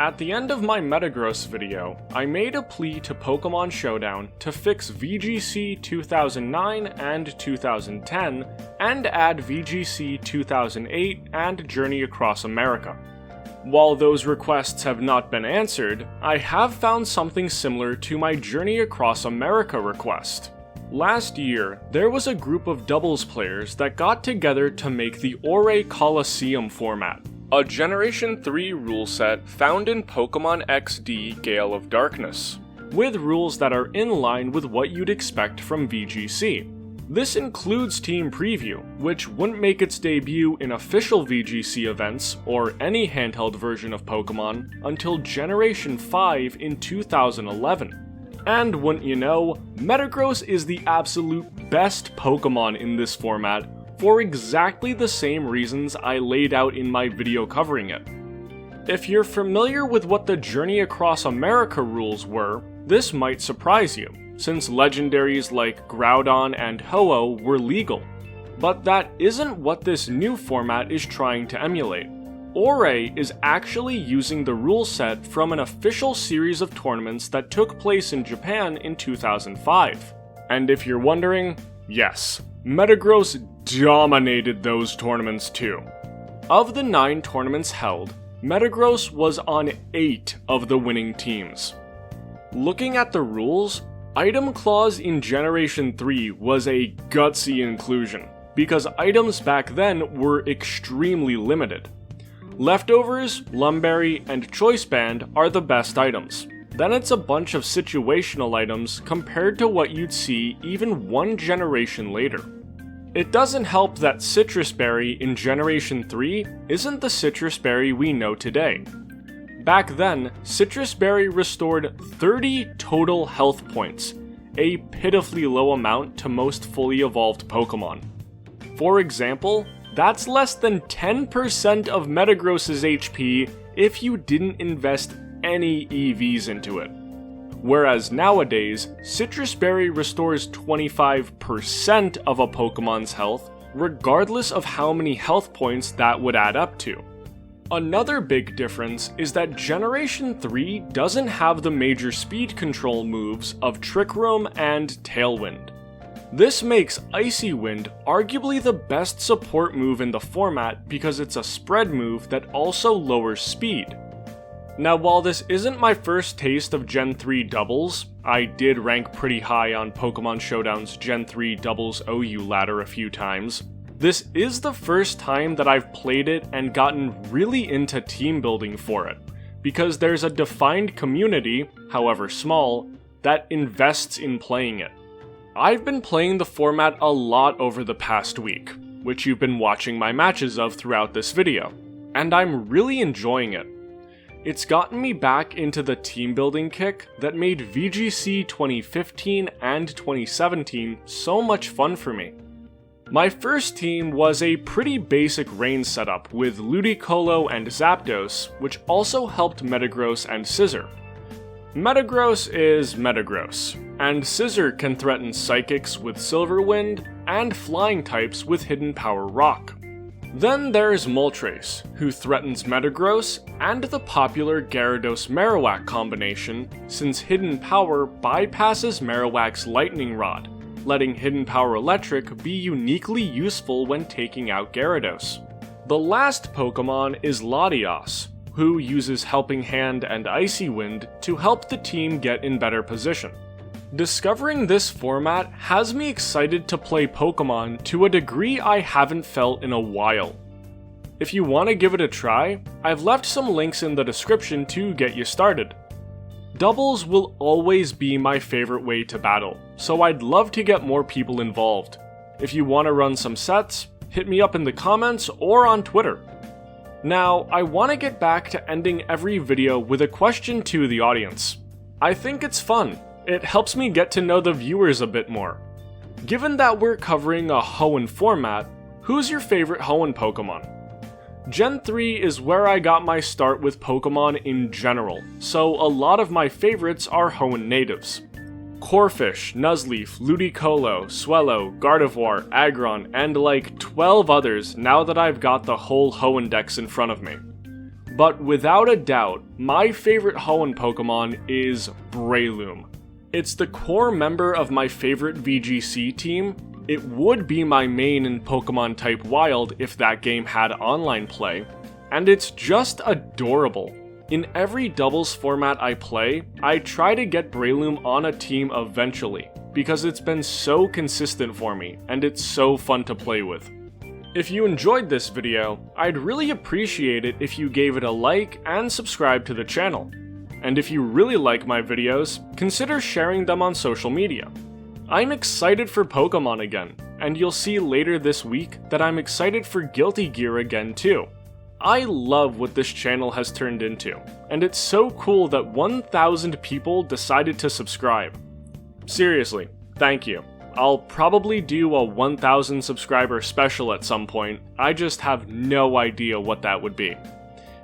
At the end of my Metagross video, I made a plea to Pokemon Showdown to fix VGC 2009 and 2010, and add VGC 2008 and Journey Across America. While those requests have not been answered, I have found something similar to my Journey Across America request. Last year, there was a group of doubles players that got together to make the Orre Coliseum format, a Generation 3 rule set found in Pokemon XD Gale of Darkness, with rules that are in line with what you'd expect from VGC. This includes Team Preview, which wouldn't make its debut in official VGC events or any handheld version of Pokemon until Generation 5 in 2011. And wouldn't you know, Metagross is the absolute best Pokemon in this format for exactly the same reasons I laid out in my video covering it. If you're familiar with what the Journey Across America rules were, this might surprise you, since legendaries like Groudon and Ho-Oh were legal. But that isn't what this new format is trying to emulate. Orre is actually using the rule set from an official series of tournaments that took place in Japan in 2005. And if you're wondering, yes, Metagross dominated those tournaments too. Of the 9 tournaments held, Metagross was on 8 of the winning teams. Looking at the rules, Item Clause in Generation 3 was a gutsy inclusion, because items back then were extremely limited. Leftovers, Lumberry, and Choice Band are the best items. Then it's a bunch of situational items compared to what you'd see even one generation later. It doesn't help that Citrus Berry in Generation 3 isn't the Citrus Berry we know today. Back then, Citrus Berry restored 30 total health points, a pitifully low amount to most fully evolved Pokemon. For example, that's less than 10% of Metagross's HP if you didn't invest any EVs into it. Whereas nowadays, Citrus Berry restores 25% of a Pokemon's health, regardless of how many health points that would add up to. Another big difference is that Generation 3 doesn't have the major speed control moves of Trick Room and Tailwind. This makes Icy Wind arguably the best support move in the format because it's a spread move that also lowers speed. Now, while this isn't my first taste of Gen 3 doubles, I did rank pretty high on Pokemon Showdown's Gen 3 doubles OU ladder a few times, this is the first time that I've played it and gotten really into team building for it, because there's a defined community, however small, that invests in playing it. I've been playing the format a lot over the past week, which you've been watching my matches of throughout this video, and I'm really enjoying it. It's gotten me back into the team building kick that made VGC 2015 and 2017 so much fun for me. My first team was a pretty basic rain setup with Ludicolo and Zapdos, which also helped Metagross and Scizor. Metagross is Metagross, and Scissor can threaten Psychics with Silver Wind, and Flying types with Hidden Power Rock. Then there's Moltres, who threatens Metagross, and the popular Gyarados-Marowak combination, since Hidden Power bypasses Marowak's Lightning Rod, letting Hidden Power Electric be uniquely useful when taking out Gyarados. The last Pokemon is Latios, who uses Helping Hand and Icy Wind to help the team get in better position. Discovering this format has me excited to play Pokemon to a degree I haven't felt in a while. If you want to give it a try, I've left some links in the description to get you started. Doubles will always be my favorite way to battle, so I'd love to get more people involved. If you want to run some sets, hit me up in the comments or on Twitter. Now, I want to get back to ending every video with a question to the audience. I think it's fun. It helps me get to know the viewers a bit more. Given that we're covering a Hoenn format, who's your favorite Hoenn Pokemon? Gen 3 is where I got my start with Pokemon in general, so a lot of my favorites are Hoenn natives. Corphish, Nuzleaf, Ludicolo, Swellow, Gardevoir, Aggron, and like 12 others now that I've got the whole Hoenn decks in front of me. But without a doubt, my favorite Hoenn Pokemon is Breloom. It's the core member of my favorite VGC team. It would be my main in Pokemon Type Wild if that game had online play, and it's just adorable. In every doubles format I play, I try to get Breloom on a team eventually, because it's been so consistent for me, and it's so fun to play with. If you enjoyed this video, I'd really appreciate it if you gave it a like and subscribe to the channel. And if you really like my videos, consider sharing them on social media. I'm excited for Pokemon again, and you'll see later this week that I'm excited for Guilty Gear again too. I love what this channel has turned into, and it's so cool that 1,000 people decided to subscribe. Seriously, thank you. I'll probably do a 1,000 subscriber special at some point, I just have no idea what that would be.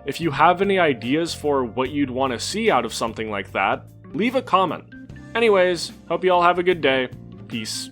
If you have any ideas for what you'd want to see out of something like that, leave a comment. Anyways, hope you all have a good day. Peace.